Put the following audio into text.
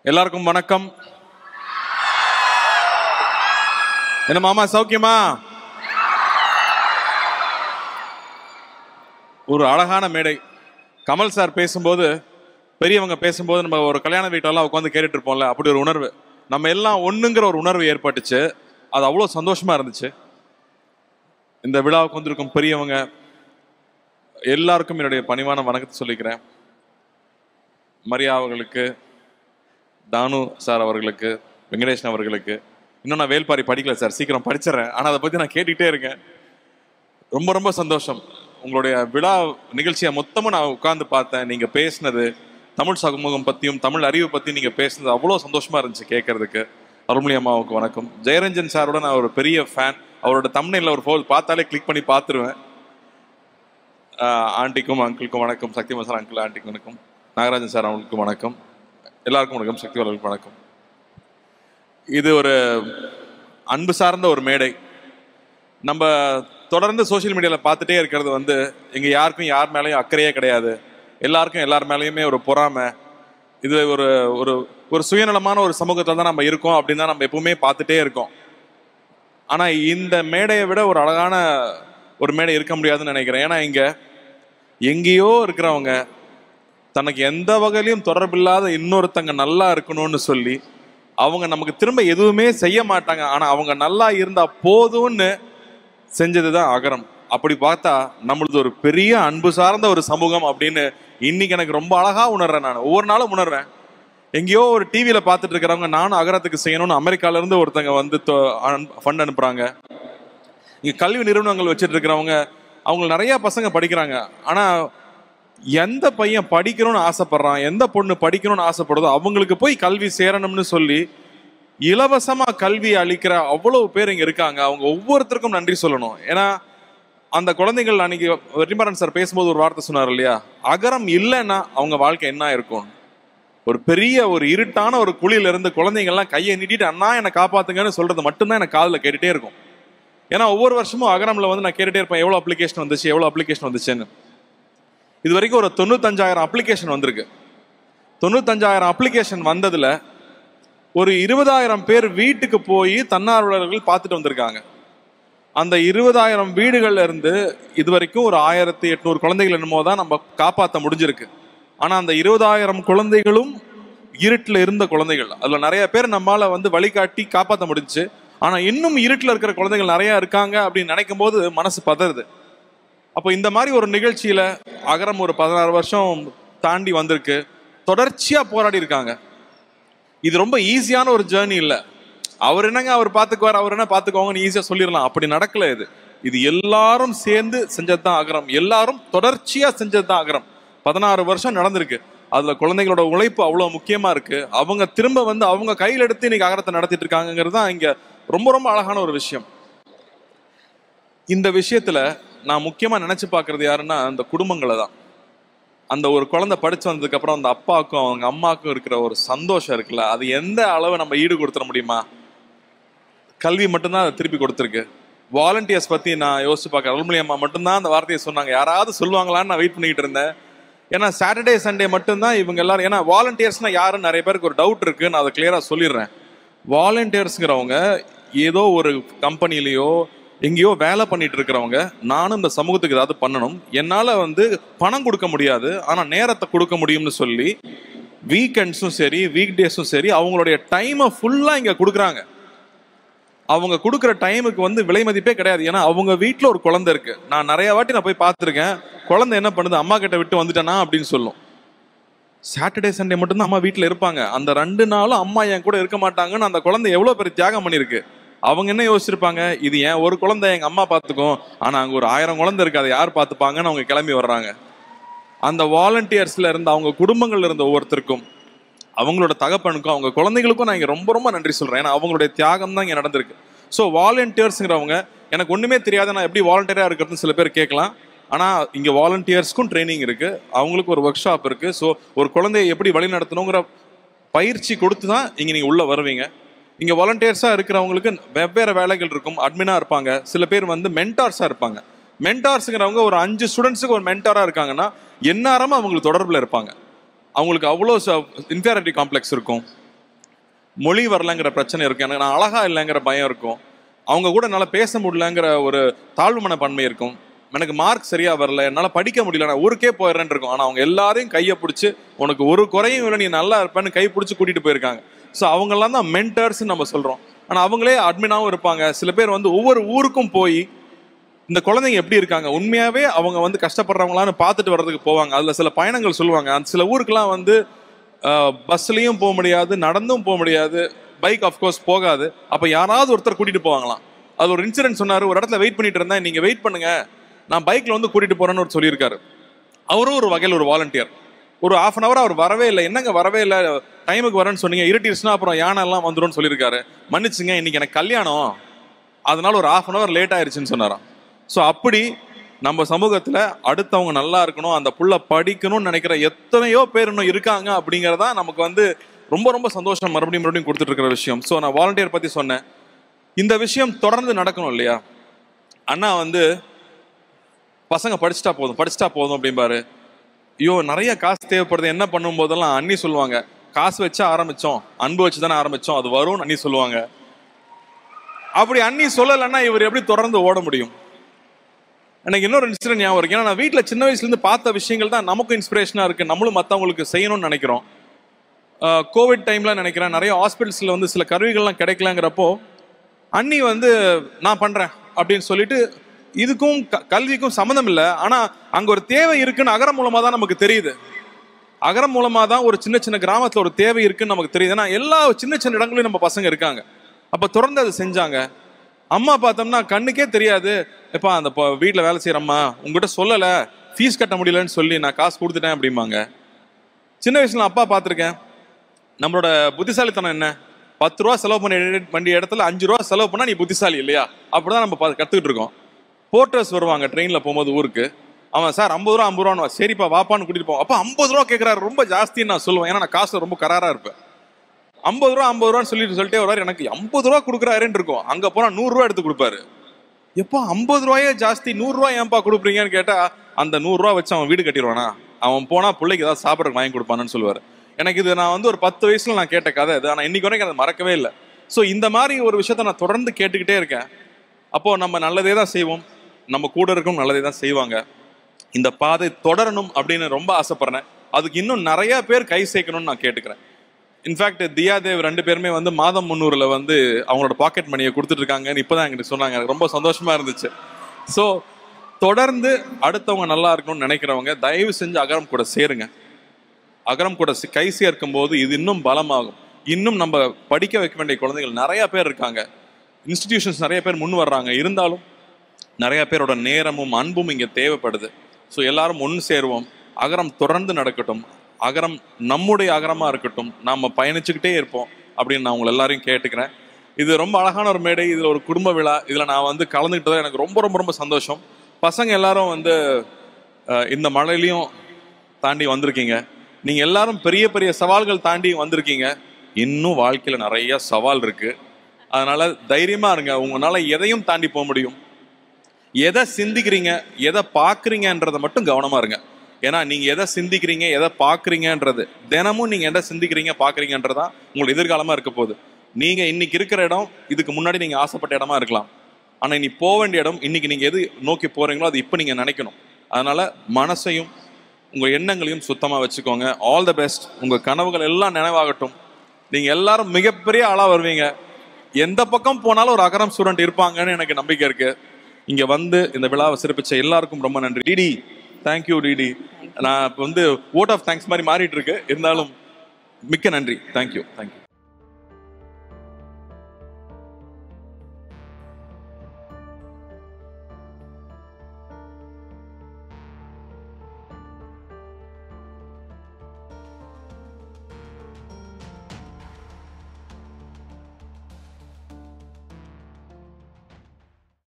எல்லாருக்கும் வணக்கம். என்ன மாமா சௌக்கியமா? ஒரு அழகான மேடை. கமல் சார் பேசும்போது, பெரியவங்க பேசும்போது நம்ம ஒரு கல்யாண வீட்டெல்லாம் உட்காந்து கேட்டுட்டு இருப்போம்ல, அப்படி ஒரு உணர்வு. நம்ம எல்லாம் ஒண்ணுங்கிற ஒரு உணர்வு ஏற்பட்டுச்சு. அது அவ்வளோ சந்தோஷமா இருந்துச்சு. இந்த விழாவுக்கு வந்திருக்கும் பெரியவங்க எல்லாருக்கும் என்னுடைய பணிவான வணக்கத்தை சொல்லிக்கிறேன். மரியா அவர்களுக்கு, தானு சார் அவர்களுக்கு, வெங்கடேஷன் அவர்களுக்கு. இன்னும் நான் வேல்பாரி படிக்கல சார், சீக்கிரம் படிச்சிடறேன். ஆனால் அதை பற்றி நான் கேட்டுக்கிட்டே இருக்கேன். ரொம்ப ரொம்ப சந்தோஷம். உங்களுடைய விழா நிகழ்ச்சியை மொத்தமும் நான் உட்கார்ந்து பார்த்தேன். நீங்கள் பேசினது தமிழ் சமூகம் பற்றியும் தமிழ் அறிவு பற்றியும் நீங்கள் பேசினது அவ்வளோ சந்தோஷமாக இருந்துச்சு கேட்கறதுக்கு. அருள்மொழி அம்மாவுக்கு வணக்கம். ஜெயரஞ்சன் சாரோட நான் ஒரு பெரிய ஃபேன். அவரோட தம்ப்நெயில்ல ஒரு ஃபோல் பார்த்தாலே கிளிக் பண்ணி பார்த்துருவேன். ஆண்டிக்கும் அங்கிளுக்கும் வணக்கம். சக்திமா சார் அங்கிள் ஆண்டிக்கு வணக்கம். நாகராஜன் சார் அவங்களுக்கும் வணக்கம். எல்லாருக்கும் வணக்கம். சக்தி அவர்களுக்கு வணக்கம். இது ஒரு அன்பு சார்ந்த ஒரு மேடை. நம்ம தொடர்ந்து சோசியல் மீடியாவில் பார்த்துட்டே இருக்கிறது வந்து இங்கே யாருக்கும் யார் மேலேயும் அக்கறையே கிடையாது. எல்லாருக்கும் எல்லார் மேலேயுமே ஒரு பொறாமை. இது ஒரு ஒரு ஒரு சுயநலமான ஒரு சமூகத்தில் தான் நம்ம இருக்கோம் அப்படின்னு தான் நம்ம எப்பவுமே பார்த்துட்டே இருக்கோம். ஆனால் இந்த மேடையை விட ஒரு அழகான ஒரு மேடை இருக்க முடியாதுன்னு நினைக்கிறேன். ஏன்னா இங்கே எங்கேயோ இருக்கிறவங்க தனக்கு எந்த வகையிலையும் தொடர்பில்லாத இன்னொருத்தங்க நல்லா இருக்கணும்னு சொல்லி அவங்க நமக்கு திரும்ப எதுவுமே செய்ய மாட்டாங்க. ஆனால் அவங்க நல்லா இருந்தா போதும்னு செஞ்சது தான் அகரம். அப்படி பார்த்தா நம்மளது ஒரு பெரிய அன்பு சார்ந்த ஒரு சமூகம் அப்படின்னு இன்னைக்கு எனக்கு ரொம்ப அழகா உணர்றேன். நான் ஒவ்வொரு நாளும் உணர்வேன். எங்கேயோ ஒரு டிவியில பார்த்துட்டு இருக்கிறவங்க நானும் அகரத்துக்கு செய்யணும்னு அமெரிக்கால இருந்து ஒருத்தங்க வந்து ஃபண்ட் அனுப்புறாங்க. இங்க கல்வி நிறுவனங்கள் வச்சுட்டு இருக்கிறவங்க அவங்க நிறைய பசங்க படிக்கிறாங்க. ஆனா எந்த பையன் படிக்கணும்னு ஆசைப்படுறான், எந்த பொண்ணு படிக்கணும்னு ஆசைப்படுதோ அவங்களுக்கு போய் கல்வி சேரணும்னு சொல்லி இலவசமா கல்வி அளிக்கிற அவ்வளவு பேர் இங்க இருக்காங்க. அவங்க ஒவ்வொருத்தருக்கும் நன்றி சொல்லணும். ஏன்னா அந்த குழந்தைகள் அன்னைக்கு வெற்றிமாறன் சார் பேசும்போது ஒரு வார்த்தை சொன்னார் இல்லையா, அகரம் இல்லைன்னா அவங்க வாழ்க்கை என்ன இருக்கும். ஒரு பெரிய ஒரு இருட்டான ஒரு குழியில இருந்து குழந்தைங்கள்லாம் கையை நீட்டிட்டு அண்ணா என்னை காப்பாத்துங்கன்னு சொல்றது மட்டும்தான் எனக்கு காதுல கேட்டுட்டே இருக்கும். ஏன்னா ஒவ்வொரு வருஷமும் அகரம்ல வந்து நான் கேட்டுட்டே இருப்பேன், எவ்வளவு அப்ளிகேஷன் வந்துச்சுன்னு. இது வரைக்கும் ஒரு 95,000 அப்ளிகேஷன் வந்திருக்கு. 95,000 அப்ளிகேஷன் வந்ததுல ஒரு 20,000 பேர் வீட்டுக்கு போய் தன்னார்வலர்கள் பார்த்துட்டு வந்திருக்காங்க. அந்த 20,000 வீடுகள்ல இருந்து இது வரைக்கும் ஒரு 1,800 குழந்தைகள் என்னமோ தான் நம்ம காப்பாற்ற முடிஞ்சிருக்கு. ஆனா அந்த 20,000 குழந்தைகளும் இருட்டில் இருந்த குழந்தைகள். அதுல நிறைய பேர் நம்மளால வந்து வழிகாட்டி காப்பாற்ற முடிஞ்சுச்சு. ஆனா இன்னும் இருட்டில் இருக்கிற குழந்தைகள் நிறைய இருக்காங்க அப்படின்னு நினைக்கும் போது மனசு பதறுது. அப்போ இந்த மாதிரி ஒரு நிகழ்ச்சியில அகரம் ஒரு 16 வருஷம் தாண்டி வந்திருக்கு. தொடர்ச்சியா போராடி இருக்காங்க. இது ரொம்ப ஈஸியான ஒரு ஜேர்னி இல்லை. அவர் என்னங்க அவர் பார்த்துக்குவார், அவர் என்ன பார்த்துக்குவாங்கன்னு ஈஸியா சொல்லிடலாம். அப்படி நடக்கல. இது எல்லாரும் சேர்ந்து செஞ்சதுதான் அகரம். எல்லாரும் தொடர்ச்சியா செஞ்சதுதான் அகரம். 16 வருஷம் நடந்திருக்கு. அதுல குழந்தைகளோட உழைப்பு அவ்வளவு முக்கியமா இருக்கு. அவங்க திரும்ப வந்து அவங்க கையில் எடுத்து இன்னைக்கு அகரத்தை நடத்திட்டு இருக்காங்கிறது தான் இங்க ரொம்ப ரொம்ப அழகான ஒரு விஷயம். இந்த விஷயத்துல நான் முக்கியமா நினைச்சு பாக்குறது யாருன்னா அந்த குடும்பங்களை தான். அந்த ஒரு குழந்தை படிச்சு வந்ததுக்கு அப்புறம் அந்த அப்பாவுக்கும் அவங்க அம்மாவுக்கும் இருக்கிற ஒரு சந்தோஷம் இருக்குல்ல, அது எந்த அளவு நம்ம ஈடு கொடுத்துட முடியுமா? கல்வி மட்டும்தான் அதை திருப்பி கொடுத்துருக்கு. வாலண்டியர்ஸ் பத்தி நான் யோசிச்சு பார்க்க, அருள்மொழி அம்மா மட்டும்தான் அந்த வார்த்தையை சொன்னாங்க. யாராவது சொல்லுவாங்களான்னு நான் வெயிட் பண்ணிட்டு இருந்தேன். ஏன்னா சாட்டர்டே சண்டே மட்டும்தான் இவங்க எல்லாரும். ஏன்னா வாலண்டியர்ஸ்னா யாருன்னு நிறைய பேருக்கு ஒரு டவுட் இருக்கு. நான் அதை கிளியரா சொல்லிடுறேன். வாலண்டியர்ஸ்ங்கிறவங்க ஏதோ ஒரு கம்பெனிலேயோ எங்கேயோ வேலை பண்ணிட்டு இருக்கிறவங்க, நானும் இந்த சமூகத்துக்கு ஏதாவது பண்ணணும், என்னால வந்து பணம் கொடுக்க முடியாது ஆனா நேரத்தை கொடுக்க முடியும்னு சொல்லி வீக்கெண்ட்ஸும் சரி வீக் டேஸும் சரி அவங்களுடைய டைமை ஃபுல்லா இங்க கொடுக்குறாங்க. அவங்க கொடுக்குற டைமுக்கு வந்து விலை மதிப்பே கிடையாது. ஏன்னா அவங்க வீட்டில் ஒரு குழந்தை இருக்கு. நான் நிறைய வாட்டி நான் போய் பார்த்துருக்கேன். குழந்தை என்ன பண்ணுது, அம்மா கிட்ட விட்டு வந்துட்டேனா அப்படின்னு சொல்லும். சாட்டர்டே சண்டே மட்டும்தான் அம்மா வீட்டில் இருப்பாங்க. அந்த 2 நாளும் அம்மா என் கூட இருக்க மாட்டாங்கன்னு அந்த குழந்தை எவ்வளோ பெரிய தியாகம் பண்ணியிருக்கு. அவங்க என்ன யோசிச்சிருப்பாங்க, இது ஏன் ஒரு குழந்தை எங்க அம்மா பார்த்துக்கும், ஆனா அங்க ஒரு 1000 குழந்தை இருக்கு, அதை யார் பார்த்துப்பாங்கன்னு அவங்க கிளம்பி வர்றாங்க. அந்த வாலண்டியர்ஸ்ல இருந்த அவங்க குடும்பங்கள்ல இருந்த ஒவ்வொருத்தருக்கும், அவங்களோட தகப்பனுக்கும் அவங்க குழந்தைகளுக்கும் நான் இங்க ரொம்ப ரொம்ப நன்றி சொல்றேன். ஏன்னா அவங்களுடைய தியாகம் தான் இங்க நடந்திருக்கு. ஸோ வாலண்டியர்ஸ்ங்கிறவங்க, எனக்கு ஒண்ணுமே தெரியாது நான் எப்படி வாலண்டியரா இருக்கிறதுன்னு சில பேர் கேட்கலாம். ஆனா இங்க வாலண்டியர்ஸ்க்கும் ட்ரைனிங் இருக்கு, அவங்களுக்கு ஒரு ஒர்க் ஷாப் இருக்கு. ஸோ ஒரு குழந்தையை எப்படி வழி நடத்தணுங்கிற பயிற்சி கொடுத்து தான் இங்க நீங்க உள்ள வருவீங்க. இங்க வாலண்டியர்ஸா இருக்கிறவங்களுக்கு வெவ்வேறு வேலைகள் இருக்கும். அட்மினா இருப்பாங்க, சில பேர் வந்து மென்டார்ஸா இருப்பாங்க. மென்டார்ஸுங்கிறவங்க ஒரு 5 ஸ்டூடெண்ட்ஸுக்கு ஒரு மென்டாரா இருக்காங்கன்னா எந்நேரமும் அவங்களுக்கு தொடர்பில் இருப்பாங்க. அவங்களுக்கு அவ்வளோ இன்ஃபீரியாரிட்டி காம்ப்ளெக்ஸ் இருக்கும். மொழி வரலங்கிற பிரச்சனை இருக்கும், எனக்கு நான் அழகா இல்லைங்கிற பயம் இருக்கும், அவங்க கூட என்னால் பேச முடியலங்கிற ஒரு தாழ்வு மனப்பான்மை இருக்கும், எனக்கு மார்க் சரியா வரல, என்னால் படிக்க முடியல, நான் ஊருக்கே போயிடுறேன்னு இருக்கும். ஆனால் அவங்க எல்லாரையும் கையை பிடிச்சி உனக்கு ஒரு குறையும் இல்லை, நீ நல்லா இருப்பேன்னு கை பிடிச்சி கூட்டிட்டு போயிருக்காங்க. ஸோ அவங்கெல்லாம் தான் மென்டர்ஸ்ன்னு நம்ம சொல்கிறோம். ஆனால் அவங்களே அட்மினாகவும் இருப்பாங்க. சில பேர் வந்து ஒவ்வொரு ஊருக்கும் போய் இந்த குழந்தைங்க எப்படி இருக்காங்க, உண்மையாகவே அவங்க வந்து கஷ்டப்படுறவங்களான்னு பார்த்துட்டு வர்றதுக்கு போவாங்க. அதில் சில பயணங்கள் சொல்லுவாங்க. அந்த சில ஊருக்கெல்லாம் வந்து பஸ்லையும் போக முடியாது, நடந்தும் போக முடியாது, பைக் அஃப்கோர்ஸ் போகாது. அப்போ யாராவது ஒருத்தர் கூட்டிகிட்டு போவாங்களாம். அது ஒரு இன்சிடென்ட் சொன்னார். ஒரு இடத்துல வெயிட் பண்ணிட்டு இருந்தேன், நீங்கள் வெயிட் பண்ணுங்க, நான் பைக்கில் வந்து கூட்டிகிட்டு போகிறேன்னு ஒரு சொல்லியிருக்காரு. அவரும் ஒரு வகையில் ஒரு வாலண்டியர். ஒரு ½ அன் அவர் அவர் வரவே இல்லை. என்னங்க வரவே இல்லை, டைமுக்கு வரேன்னு சொன்னீங்க, இருட்டிடுச்சுன்னா அப்புறம் யானை எல்லாம் வந்துடும் சொல்லியிருக்காரு. மன்னிச்சுங்க, இன்னைக்கு எனக்கு கல்யாணம், அதனால ஒரு ½ அன் அவர் லேட் ஆயிடுச்சுன்னு சொன்னாராம். ஸோ அப்படி நம்ம சமூகத்தில் அடுத்தவங்க நல்லா இருக்கணும், அந்த புள்ள படிக்கணும்னு நினைக்கிற எத்தனையோ பேர் இன்னும் இருக்காங்க. அப்படிங்கிறதா நமக்கு வந்து ரொம்ப ரொம்ப சந்தோஷம் மறுபடியும் கொடுத்துட்டு இருக்கிற விஷயம். ஸோ நான் வாலண்டியர் பற்றி சொன்னேன். இந்த விஷயம் தொடர்ந்து நடக்கணும் இல்லையா? அண்ணா வந்து பசங்க படிச்சுட்டா போதும் அப்படிம்பாரு. ஐயோ நிறைய காசு தேவைப்படுது, என்ன பண்ணும் போதெல்லாம் அண்ணி சொல்லுவாங்க, காசு வச்சா ஆரம்பிச்சோம், அன்பு வச்சு தானே ஆரம்பிச்சோம், அது வரும்னு அண்ணி சொல்லுவாங்க. அப்படி அண்ணி சொல்லலைன்னா இவர் எப்படி தொடர்ந்து ஓட முடியும்? எனக்கு இன்னொரு இன்சிடென்ட் ஞாபகம் இருக்கு. ஏன்னா நான் வீட்டில் சின்ன வயசுலேருந்து பார்த்த விஷயங்கள் தான் நமக்கும் இன்ஸ்பிரேஷனாக இருக்குது, நம்மளும் மற்றவங்களுக்கு செய்யணும்னு நினைக்கிறோம். கோவிட் டைமில் நினைக்கிறேன் நிறைய ஹாஸ்பிட்டல்ஸில் வந்து சில கருவிகள்லாம் கிடைக்கலங்கிறப்போ அண்ணி வந்து நான் பண்ணுறேன் அப்படின்னு சொல்லிட்டு, இதுக்கும் கல்விக்கும் சம்மந்தம் இல்லை, ஆனால் அங்கே ஒரு தேவை இருக்குன்னு அகரம் மூலமாக தான் நமக்கு தெரியுது. அகரம் மூலமாக தான் ஒரு சின்ன சின்ன கிராமத்தில் ஒரு தேவை இருக்குன்னு நமக்கு தெரியுது. ஏன்னா எல்லா சின்ன சின்ன இடங்களையும் நம்ம பசங்க இருக்காங்க. அப்போ தொடர்ந்து அதை செஞ்சாங்க. அம்மா பார்த்தோம்னா கண்ணுக்கே தெரியாது, எப்பா அந்த வீட்டில் வேலை செய்கிற அம்மா உங்ககிட்ட சொல்லலை, ஃபீஸ் கட்ட முடியலன்னு சொல்லி நான் காசு கொடுத்துட்டேன் அப்படிம்பாங்க. சின்ன வயசுல அப்பா பார்த்துருக்கேன். நம்மளோட புத்திசாலித்தனம் என்ன, 10 ரூபா செலவு பண்ண வேண்டிய இடத்துல 5 ரூபா செலவு பண்ணால் நீ புத்திசாலி இல்லையா? அப்படிதான் நம்ம கற்றுக்கிட்டு இருக்கோம். போர்ட்டர்ஸ் வருவாங்க ட்ரெயினில் போகும்போது ஊருக்கு, அவன் சார் 50 ரூபா 50 ரூபான்னு, சரிப்பா வாப்பான்னு கூட்டிட்டு போவோம். அப்போ 50 ரூபா கேட்குறாரு, ரொம்ப ஜாஸ்தின்னு நான் சொல்லுவேன். ஏன்னா நான் காசு ரொம்ப கராராக இருப்பேன். 50 ரூபான்னு சொல்லிட்டே வருவார். எனக்கு 50 ரூபா கொடுக்குறாருன்னு இருக்கும். அங்கே போனால் 100 ரூபா எடுத்து கொடுப்பாரு. எப்போ 50 ரூபாயே ஜாஸ்தி, 100 ரூபா ஏன்பா கொடுப்பீங்கன்னு கேட்டால், அந்த 100 ரூபா வச்சு அவன் வீடு கட்டிடுவானா, அவன் போனால் பிள்ளைக்கு ஏதாவது சாப்பிட்றதுக்கு வாங்கி கொடுப்பானு சொல்லுவார். எனக்கு இது நான் வந்து ஒரு 10 வயசுல நான் கேட்ட கதை இது. ஆனால் இன்னைக்கு வரைக்கும் அதை மறக்கவே இல்லை. ஸோ இந்த மாதிரி ஒரு விஷயத்த நான் தொடர்ந்து கேட்டுக்கிட்டே இருக்கேன். அப்போ நம்ம நல்லதே தான் செய்வோம், நம்ம கூட இருக்கும் நல்லதே தான் செய்வாங்க. இந்த பாதை தொடரணும் அப்படின்னு ரொம்ப ஆசைப்படுறேன். அதுக்கு இன்னும் நிறைய பேர் கை சேர்க்கணும்னு நான் கேட்டுக்கிறேன். இன்ஃபேக்ட் தியா தேவ் 2 பேருமே வந்து மாதம் 300ல் வந்து அவங்களோட பாக்கெட் மணியை கொடுத்துட்டு இருக்காங்கன்னு இப்போதான் எங்களுக்கு சொன்னாங்க. எனக்கு ரொம்ப சந்தோஷமா இருந்துச்சு. ஸோ தொடர்ந்து அடுத்தவங்க நல்லா இருக்கணும்னு நினைக்கிறவங்க தயவு செஞ்சு அகரம் கூட சேருங்க. அகரம் கூட கை சேர்க்கும் போது இது இன்னும் பலமாகும். இன்னும் நம்ம படிக்க வைக்க வேண்டிய குழந்தைகள் நிறைய பேர் இருக்காங்க, இன்ஸ்டிடியூஷன்ஸ் நிறைய பேர் முன் வர்றாங்க. இருந்தாலும் நிறைய பேரோட நேரமும் அன்பும் இங்கே தேவைப்படுது. ஸோ எல்லாரும் ஒன்று சேருவோம். அகரம் தொடர்ந்து நடக்கட்டும், அகரம் நம்முடைய அகரமாக இருக்கட்டும், நாம் பயணிச்சுக்கிட்டே இருப்போம் அப்படின்னு நான் உங்களை எல்லாரையும் கேட்டுக்கிறேன். இது ரொம்ப அழகான ஒரு மேடை, இதில் ஒரு குடும்ப விழா, இதில் நான் வந்து கலந்துக்கிட்டது எனக்கு ரொம்ப ரொம்ப ரொம்ப சந்தோஷம். பசங்க எல்லாரும் வந்து இந்த மழையிலையும் தாண்டி வந்திருக்கீங்க. நீங்கள் எல்லாரும் பெரிய பெரிய சவால்கள் தாண்டி வந்திருக்கீங்க. இன்னும் வாழ்க்கையில் நிறைய சவால் இருக்குது. அதனால் தைரியமாக இருங்க, உங்களால் எதையும் தாண்டி போக முடியும். எதை சிந்திக்கிறீங்க, எதை பார்க்குறீங்கன்றதை மட்டும் கவனமாக இருங்க. ஏன்னா நீங்கள் எதை சிந்திக்கிறீங்க, எதை பார்க்குறீங்கன்றது, தினமும் நீங்கள் எதை சிந்திக்கிறீங்க பார்க்குறீங்கன்றதான் உங்களுக்கு எதிர்காலமாக இருக்க போகுது. நீங்கள் இன்னைக்கு இருக்கிற இடம் இதுக்கு முன்னாடி நீங்கள் ஆசைப்பட்ட இடமா இருக்கலாம். ஆனால் இனி போக வேண்டிய இடம், இன்னைக்கு நீங்கள் எது நோக்கி போகிறீங்களோ அது இப்போ நீங்கள் நினைக்கணும். அதனால் மனசையும் உங்கள் எண்ணங்களையும் சுத்தமாக வச்சுக்கோங்க. All the best. உங்கள் கனவுகள் எல்லாம் நினைவாகட்டும். நீங்கள் எல்லாரும் மிகப்பெரிய ஆளாக வருவீங்க. எந்த பக்கம் போனாலும் ஒரு அகரம் ஸ்டூடெண்ட் இருப்பாங்கன்னு எனக்கு நம்பிக்கை இருக்குது. இங்கே வந்து இந்த விழாவை சிறப்பிச்ச எல்லாருக்கும் ரொம்ப நன்றி. டிடி, தேங்க்யூ டிடி. நான் இப்போ வந்து ஓட் ஆஃப் தேங்க்ஸ் மாதிரி மாறிட்டு இருக்கு, இருந்தாலும் மிக்க நன்றி. தேங்க்யூ.